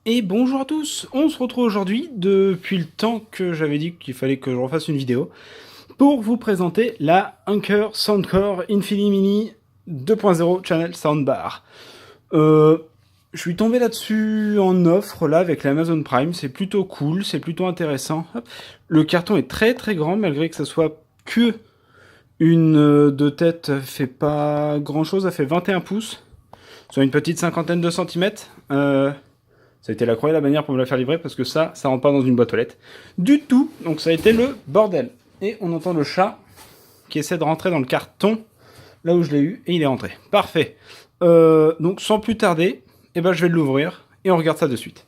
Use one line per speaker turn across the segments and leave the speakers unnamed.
Et bonjour à tous, on se retrouve aujourd'hui, depuis le temps que j'avais dit qu'il fallait que je refasse une vidéo, pour vous présenter la Anker Soundcore Infinity Mini 2.0 Channel Soundbar. Je suis tombé là-dessus en offre, là, avec l'Amazon Prime, c'est plutôt cool, c'est plutôt intéressant. Hop. Le carton est très très grand, malgré que ça soit que une de tête, fait pas grand-chose, ça fait 21 pouces, sur une petite cinquantaine de centimètres. Ça a été la croix et la bannière pour me la faire livrer parce que ça rentre pas dans une boîte aux lettres du tout. Donc ça a été le bordel. Et on entend le chat qui essaie de rentrer dans le carton là où je l'ai eu et il est rentré. Parfait. Donc sans plus tarder, je vais l'ouvrir et on regarde ça de suite.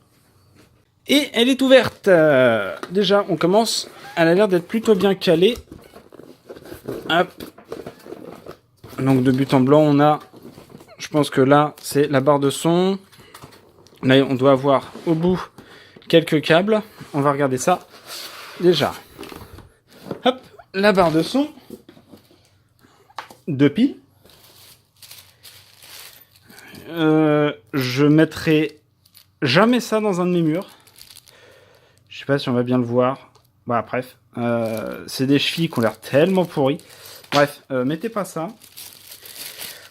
Et elle est ouverte. Déjà, on commence. Elle a l'air d'être plutôt bien calée. Hop. Donc de but en blanc, on a. Je pense que là, c'est la barre de son. Là, on doit avoir au bout quelques câbles. On va regarder ça. Déjà. Hop, la barre de son. 2 piles. Je mettrai jamais ça dans un de mes murs. Je sais pas si on va bien le voir. Bah, bref. C'est des chevilles qui ont l'air tellement pourries. Bref, mettez pas ça.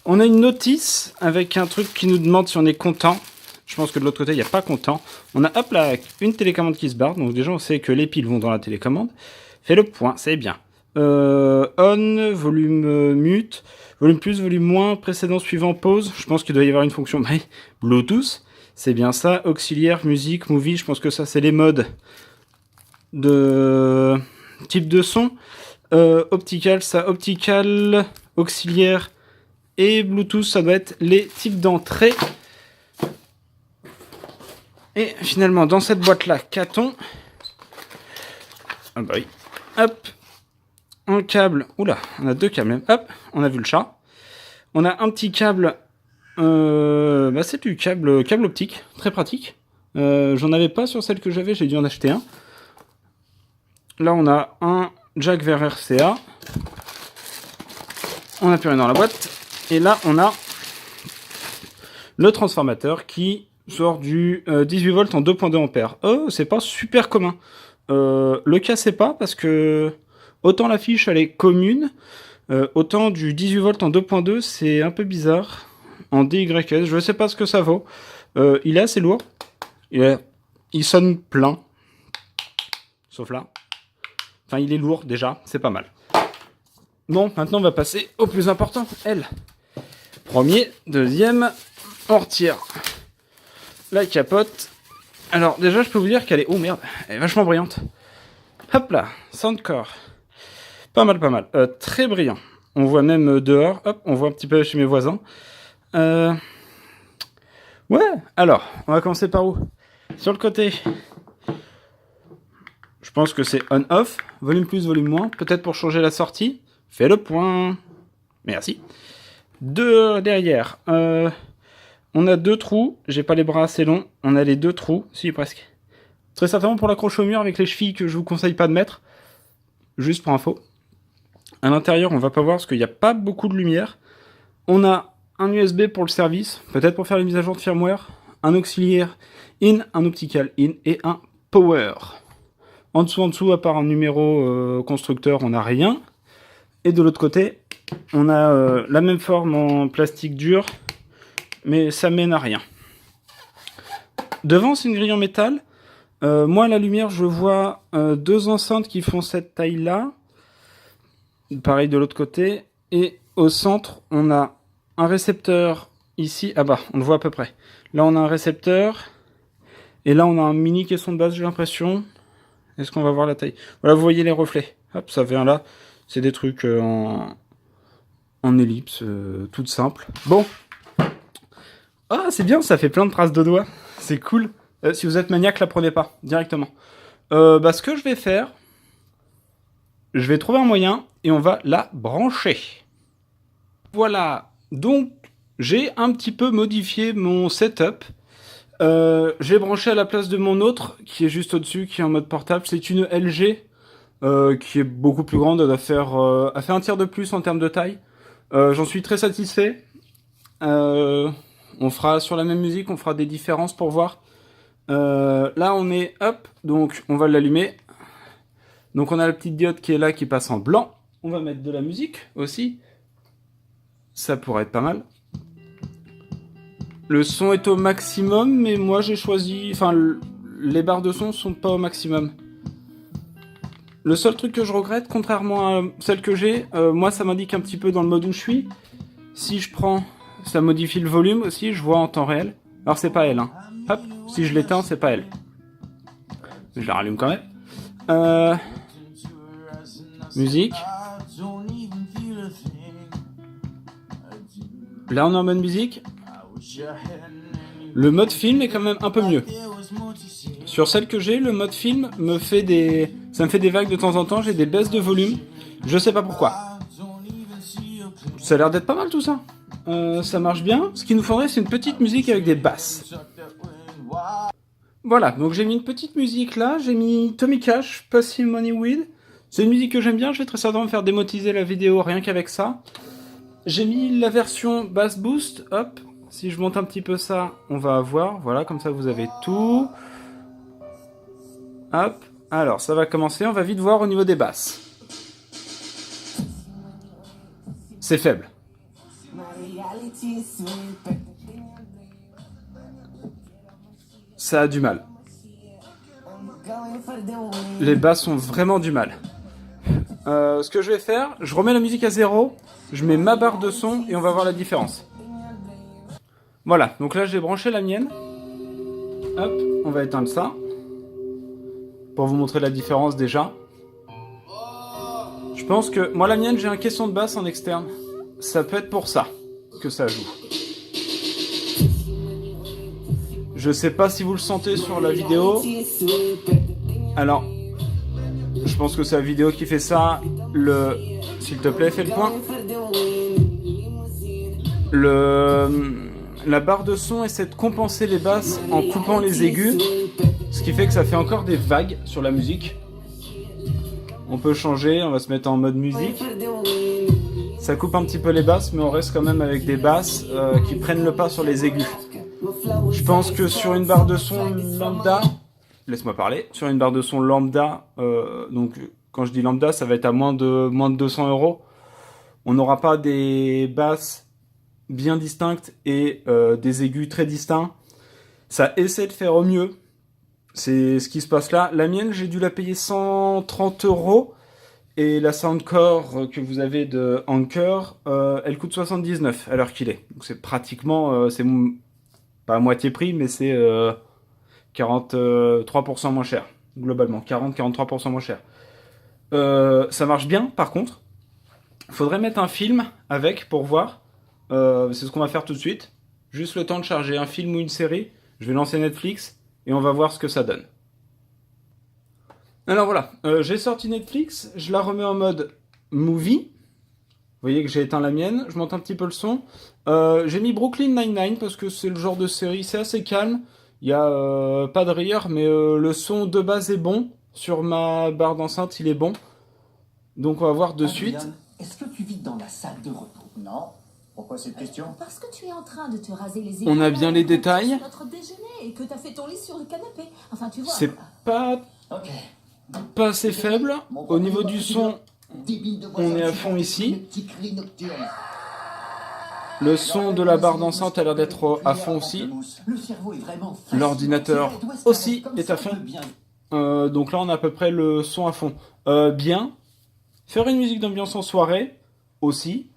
On a une notice avec un truc qui nous demande si on est content. Je pense que de l'autre côté, il n'y a pas content. On a, hop là, une télécommande qui se barre. Donc déjà, on sait que les piles vont dans la télécommande. Fais le point, c'est bien. On, volume mute, volume plus, volume moins, précédent, suivant, pause. Je pense qu'il doit y avoir une fonction Bluetooth. C'est bien ça. Auxiliaire, musique, movie. Je pense que ça, c'est les modes de type de son. Optical, ça, optical, auxiliaire et Bluetooth, ça doit être les types d'entrée. Et finalement, dans cette boîte-là, qu'a-t-on? Ah bah oui. Hop. Un câble. Oula, on a 2 câbles même. Hop, on a vu le chat. On a un petit câble. C'est du câble optique. Très pratique. J'en avais pas sur celle que j'avais, j'ai dû en acheter un. Là, on a un jack vers RCA. On n'a plus rien dans la boîte. Et là, on a le transformateur qui sort du 18 volts en 2.2 ampères. C'est pas super commun. Le cassez pas parce que autant la fiche elle est commune, autant du 18 volts en 2.2 c'est un peu bizarre. En DYS, je sais pas ce que ça vaut. Il est assez lourd. Il sonne plein. Sauf là. Enfin, il est lourd déjà, c'est pas mal. Bon, maintenant on va passer au plus important, elle. Premier, deuxième, on retire la capote. Alors déjà je peux vous dire qu'elle est... Oh merde, elle est vachement brillante. Hop là, Soundcore. Pas mal. Très brillant. On voit même dehors. Hop, on voit un petit peu chez mes voisins. Ouais, alors, on va commencer par où? Sur le côté. Je pense que c'est on-off. Volume plus, volume moins. Peut-être pour changer la sortie. Fais le point. Merci. Derrière. On a 2 trous, j'ai pas les bras assez longs, on a les 2 trous, si presque. Très certainement pour l'accrocher au mur avec les chevilles que je vous conseille pas de mettre, juste pour info. À l'intérieur, on va pas voir parce qu'il n'y a pas beaucoup de lumière. On a un USB pour le service, peut-être pour faire les mises à jour de firmware, un auxiliaire in, un optical in et un power. En dessous, à part un numéro constructeur, on n'a rien. Et de l'autre côté, on a la même forme en plastique dur, mais ça mène à rien. Devant, c'est une grille en métal. Moi, à la lumière, je vois 2 enceintes qui font cette taille-là. Pareil de l'autre côté. Et au centre, on a un récepteur ici. Ah bah, on le voit à peu près. Là, on a un récepteur. Et là, on a un mini caisson de base, j'ai l'impression. Est-ce qu'on va voir la taille? Voilà, vous voyez les reflets. Hop, ça vient là. C'est des trucs en ellipse, toutes simples. Bon. Ah, c'est bien, ça fait plein de traces de doigts. C'est cool. Si vous êtes maniaque, la prenez pas, directement. Ce que je vais faire, je vais trouver un moyen et on va la brancher. Voilà. Donc, j'ai un petit peu modifié mon setup. J'ai branché à la place de mon autre, qui est juste au-dessus, qui est en mode portable. C'est une LG, qui est beaucoup plus grande. Elle a fait un tiers de plus en termes de taille. J'en suis très satisfait. On fera sur la même musique, on fera des différences pour voir. Là, on est hop, donc on va l'allumer. Donc on a la petite diode qui est là, qui passe en blanc. On va mettre de la musique aussi. Ça pourrait être pas mal. Le son est au maximum, mais moi j'ai choisi... Enfin, les barres de son sont pas au maximum. Le seul truc que je regrette, contrairement à celle que j'ai, moi ça m'indique un petit peu dans le mode où je suis. Si je prends, ça modifie le volume aussi, je vois en temps réel. Alors c'est pas elle, hein. Hop, si je l'éteins, c'est pas elle. Je la rallume quand même. Musique. Là on est en mode musique. Le mode film est quand même un peu mieux. Sur celle que j'ai, le mode film ça me fait des vagues de temps en temps, j'ai des baisses de volume. Je sais pas pourquoi. Ça a l'air d'être pas mal tout ça. Ça marche bien. Ce qu'il nous faudrait, c'est une petite musique avec des basses. Voilà, donc j'ai mis une petite musique là, j'ai mis Tommy Cash, Pussy Money Weed. C'est une musique que j'aime bien, je vais très certainement faire démotiser la vidéo rien qu'avec ça. J'ai mis la version Bass Boost, hop. Si je monte un petit peu ça, on va avoir, voilà, comme ça vous avez tout. Hop, alors ça va commencer, on va vite voir au niveau des basses. C'est faible. Ça a du mal. Les basses ont vraiment du mal. Ce que je vais faire, je remets la musique à 0, je mets ma barre de son et on va voir la différence. Voilà, donc là j'ai branché la mienne. Hop, on va éteindre ça. Pour vous montrer la différence déjà. Je pense que... Moi la mienne, j'ai un caisson de basse en externe. Ça peut être pour ça que ça joue. Je sais pas si vous le sentez sur la vidéo. Alors, je pense que c'est la vidéo qui fait ça. S'il te plaît, fais le point. La barre de son essaie de compenser les basses en coupant les aigus, ce qui fait que ça fait encore des vagues sur la musique. On peut changer, on va se mettre en mode musique. Ça coupe un petit peu les basses, mais on reste quand même avec des basses qui prennent le pas sur les aigus. Je pense que sur une barre de son lambda, laisse-moi parler, sur une barre de son lambda, donc quand je dis lambda, ça va être à moins de 200 €. On n'aura pas des basses bien distinctes et des aigus très distincts. Ça essaie de faire au mieux. C'est ce qui se passe là. La mienne, j'ai dû la payer 130 €. Et la Soundcore que vous avez de Anker, elle coûte 79 à l'heure qu'il est. Donc c'est pratiquement, c'est pas à moitié prix, mais c'est 43% moins cher. Globalement, 40-43% moins cher. Ça marche bien, par contre. Il faudrait mettre un film avec pour voir. C'est ce qu'on va faire tout de suite. Juste le temps de charger un film ou une série. Je vais lancer Netflix et on va voir ce que ça donne. Alors voilà, j'ai sorti Netflix, je la remets en mode movie. Vous voyez que j'ai éteint la mienne, je monte un petit peu le son. J'ai mis Brooklyn Nine-Nine parce que c'est le genre de série, c'est assez calme. Il n'y a pas de rire, mais le son de base est bon. Sur ma barre d'enceinte, il est bon. Donc on va voir de suite.
Est-ce que tu vis dans la salle de repos? Non. Pourquoi cette question?
Parce que tu es en train de te raser les
On a bien les détails.
Notre déjeuner et que t'as fait ton lit sur le canapé. Enfin, tu vois.
C'est pas assez faible. Au niveau du son, on est à fond ici. Le son de la barre d'enceinte a l'air d'être à fond aussi. L'ordinateur aussi est à fond. Donc là, on a à peu près le son à fond. Bien. Faire une musique d'ambiance en soirée aussi.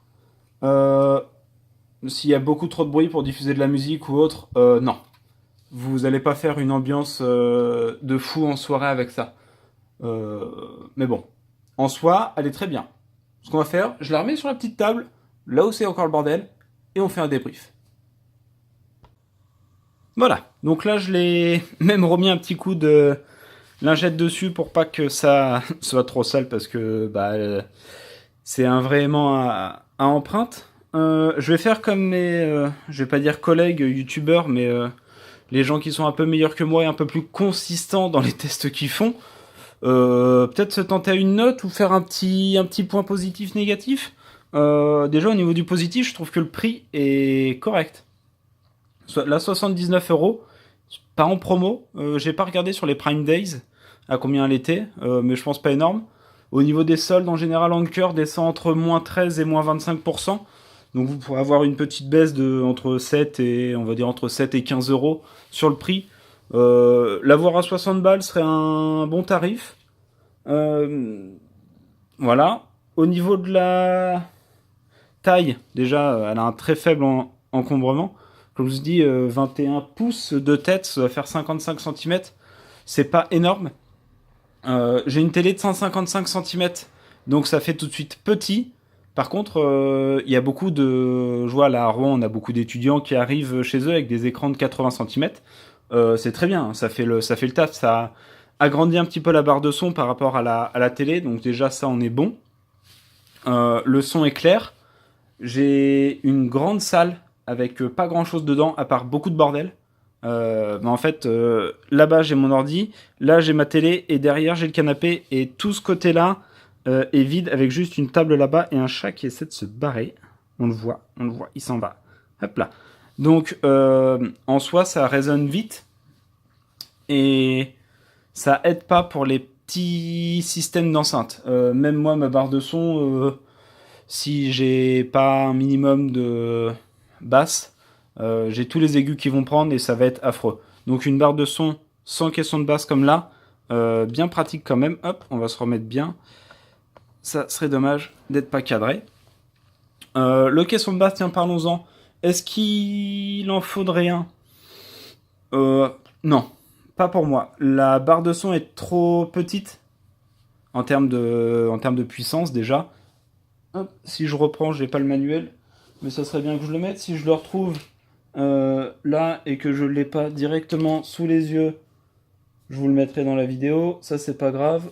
S'il y a beaucoup trop de bruit pour diffuser de la musique ou autre, non. Vous n'allez pas faire une ambiance de fou en soirée avec ça. Mais bon, en soi, elle est très bien. Ce qu'on va faire, je la remets sur la petite table, là où c'est encore le bordel, et on fait un débrief. Voilà, donc là je l'ai même remis un petit coup de lingette dessus pour pas que ça soit trop sale, parce que c'est vraiment à empreinte. Je vais faire comme mes, je vais pas dire collègues youtubeurs, mais les gens qui sont un peu meilleurs que moi et un peu plus consistants dans les tests qu'ils font. Peut-être se tenter à une note ou faire un petit point positif négatif. Déjà au niveau du positif, je trouve que le prix est correct. Là 79 €, pas en promo. J'ai pas regardé sur les Prime Days à combien elle était, mais je pense pas énorme. Au niveau des soldes, en général, Anker descend entre moins 13 et moins 25%. Donc vous pourrez avoir une petite baisse de entre 7 et on va dire entre 7 et 15 euros sur le prix. L'avoir à 60 balles serait un bon tarif. Voilà. Au niveau de la taille, déjà, elle a un très faible encombrement. Comme je vous dis, 21 pouces de tête, ça va faire 55 cm. C'est pas énorme. J'ai une télé de 155 cm, donc ça fait tout de suite petit. Par contre, il y a beaucoup de... Je vois là à Rouen, on a beaucoup d'étudiants qui arrivent chez eux avec des écrans de 80 cm. C'est très bien, ça fait le taf. Ça agrandit un petit peu la barre de son par rapport à la télé, donc déjà ça on est bon. Le son est clair. J'ai une grande salle avec pas grand chose dedans, à part beaucoup de bordel. Mais en fait, là-bas j'ai mon ordi, là j'ai ma télé, et derrière j'ai le canapé, et tout ce côté-là est vide avec juste une table là-bas et un chat qui essaie de se barrer. On le voit, il s'en va. Hop là. Donc en soi, ça résonne vite, et ça aide pas pour les petits systèmes d'enceinte. Même moi, ma barre de son, si j'ai pas un minimum de basse, j'ai tous les aigus qui vont prendre et ça va être affreux. Donc une barre de son sans caisson de basse comme là, bien pratique quand même. Hop, on va se remettre bien. Ça serait dommage d'être pas cadré. Le caisson de basse, tiens, parlons-en. Est-ce qu'il en faudrait un? Non, pas pour moi. La barre de son est trop petite en termes de puissance déjà. Hop, si je reprends, j'ai pas le manuel, mais ça serait bien que je le mette. Si je le retrouve là et que je l'ai pas directement sous les yeux, je vous le mettrai dans la vidéo. Ça, c'est pas grave.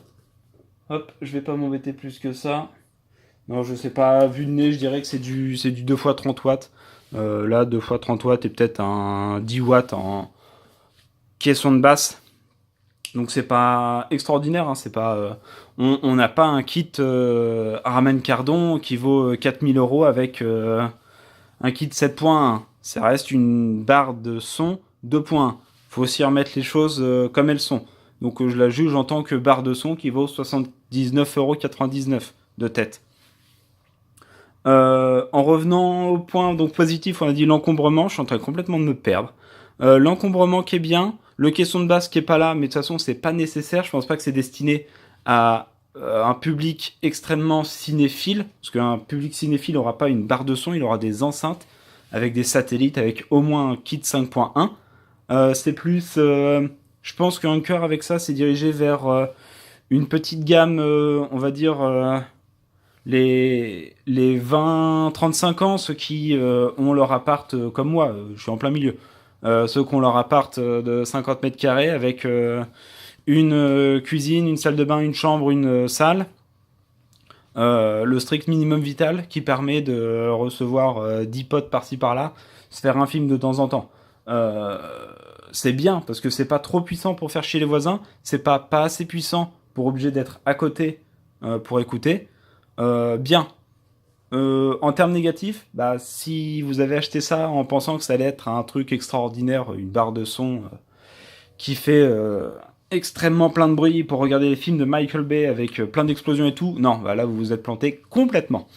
Hop, je vais pas m'embêter plus que ça. Non, je sais pas, vu de nez, je dirais que c'est du 2 x 30 watts. Là, 2 x 30 watts et peut-être un 10 watts en caisson de basse. Donc c'est pas extraordinaire, hein, c'est pas, on n'a pas un kit Harman Kardon qui vaut 4000 € avec un kit 7.1. Ça reste une barre de son 2.1. Faut aussi remettre les choses comme elles sont. Donc je la juge en tant que barre de son qui vaut 79,99 € de tête. En revenant au point donc positif, on a dit l'encombrement. Je suis en train complètement de me perdre. L'encombrement qui est bien, le caisson de basse qui est pas là, mais de toute façon c'est pas nécessaire. Je pense pas que c'est destiné à un public extrêmement cinéphile, parce qu'un public cinéphile n'aura pas une barre de son, il aura des enceintes avec des satellites, avec au moins un kit 5.1. C'est plus, je pense qu'Anker avec ça c'est dirigé vers une petite gamme, on va dire les 20-35 ans, ceux qui ont leur appart comme moi, je suis en plein milieu. Ceux qui ont leur appart de 50 mètres carrés avec une cuisine, une salle de bain, une chambre, une salle. Le strict minimum vital qui permet de recevoir 10 potes par-ci par-là, se faire un film de temps en temps. C'est bien parce que c'est pas trop puissant pour faire chier les voisins, c'est pas assez puissant pour obliger d'être à côté pour écouter. Bien. En termes négatifs, bah, si vous avez acheté ça en pensant que ça allait être un truc extraordinaire, une barre de son qui fait extrêmement plein de bruit pour regarder les films de Michael Bay avec plein d'explosions et tout, non, bah là vous vous êtes planté complètement.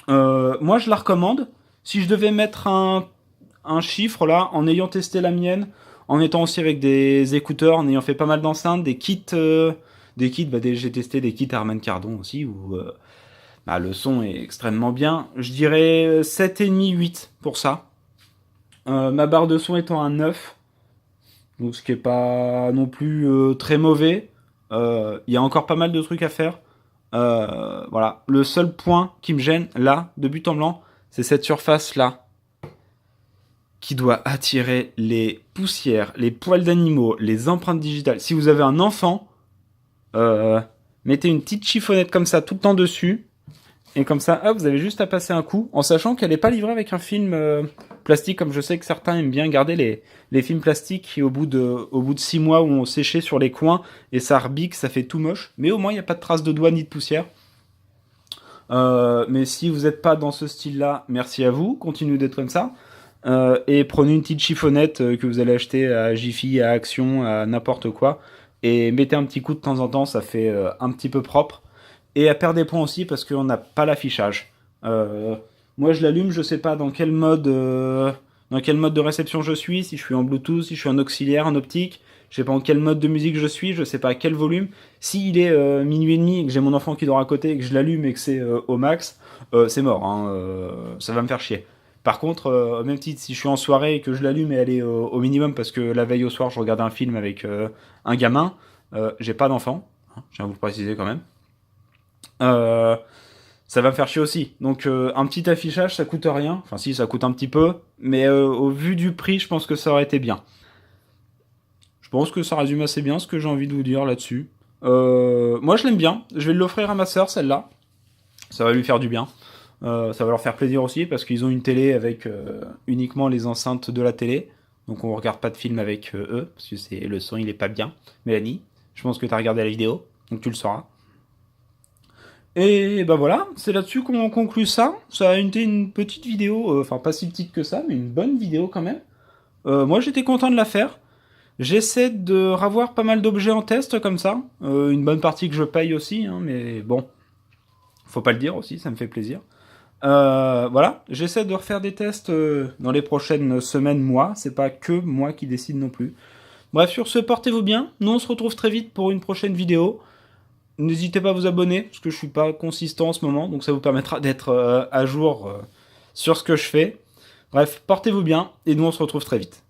Moi je la recommande. Si je devais mettre un chiffre là, en ayant testé la mienne, en étant aussi avec des écouteurs, en ayant fait pas mal d'enceintes, des kits, bah, j'ai testé des kits Harman Kardon aussi, où bah, le son est extrêmement bien. Je dirais 7,5-8 pour ça. Ma barre de son étant un 9, donc ce qui est pas non plus très mauvais. Il y a encore pas mal de trucs à faire. Voilà. Le seul point qui me gêne là, de but en blanc, c'est cette surface là, qui doit attirer les poussières, les poils d'animaux, les empreintes digitales. Si vous avez un enfant, mettez une petite chiffonnette comme ça tout le temps dessus. Et comme ça, hop, vous avez juste à passer un coup, en sachant qu'elle n'est pas livrée avec un film plastique, comme je sais que certains aiment bien garder les films plastiques qui, au bout de 6 mois, ont séché sur les coins, et ça rebique, ça fait tout moche. Mais au moins, il n'y a pas de traces de doigts ni de poussière. Mais si vous n'êtes pas dans ce style-là, merci à vous, continuez d'être comme ça. Et prenez une petite chiffonnette que vous allez acheter à Jiffy, à Action, à n'importe quoi, et mettez un petit coup de temps en temps, ça fait un petit peu propre. Et à perdre des points aussi parce qu'on n'a pas l'affichage. Moi je l'allume, je sais pas dans quel mode de réception je suis, si je suis en Bluetooth, si je suis en auxiliaire, en optique, je sais pas en quel mode de musique je suis, je sais pas à quel volume. S'il est minuit et demi et que j'ai mon enfant qui dort à côté et que je l'allume et que c'est au max, c'est mort, hein, ça va me faire chier. Par contre, même titre, si je suis en soirée et que je l'allume et elle est au minimum parce que la veille au soir je regarde un film avec un gamin, j'ai pas d'enfant, hein, je viens de vous le préciser quand même. Euh, Ça va me faire chier aussi. Donc un petit affichage, ça coûte rien. Enfin si, ça coûte un petit peu. Mais au vu du prix, je pense que ça aurait été bien. Je pense que ça résume assez bien ce que j'ai envie de vous dire là-dessus. Moi, je l'aime bien. Je vais l'offrir à ma soeur, celle-là. Ça va lui faire du bien. Ça va leur faire plaisir aussi parce qu'ils ont une télé avec uniquement les enceintes de la télé. Donc on regarde pas de film avec eux parce que le son il est pas bien. Mélanie, je pense que tu as regardé la vidéo, donc tu le sauras. Et ben voilà, c'est là-dessus qu'on conclut ça. Ça a été une petite vidéo, enfin pas si petite que ça, mais une bonne vidéo quand même. Moi j'étais content de la faire. J'essaie de ravoir pas mal d'objets en test comme ça. Une bonne partie que je paye aussi, hein, mais bon, faut pas le dire aussi, ça me fait plaisir. Voilà, j'essaie de refaire des tests dans les prochaines semaines, mois. C'est pas que moi qui décide non plus. Bref, sur ce, portez-vous bien. Nous on se retrouve très vite pour une prochaine vidéo. N'hésitez pas à vous abonner, parce que je suis pas consistant en ce moment, donc ça vous permettra d'être à jour sur ce que je fais. Bref, portez-vous bien, et nous on se retrouve très vite.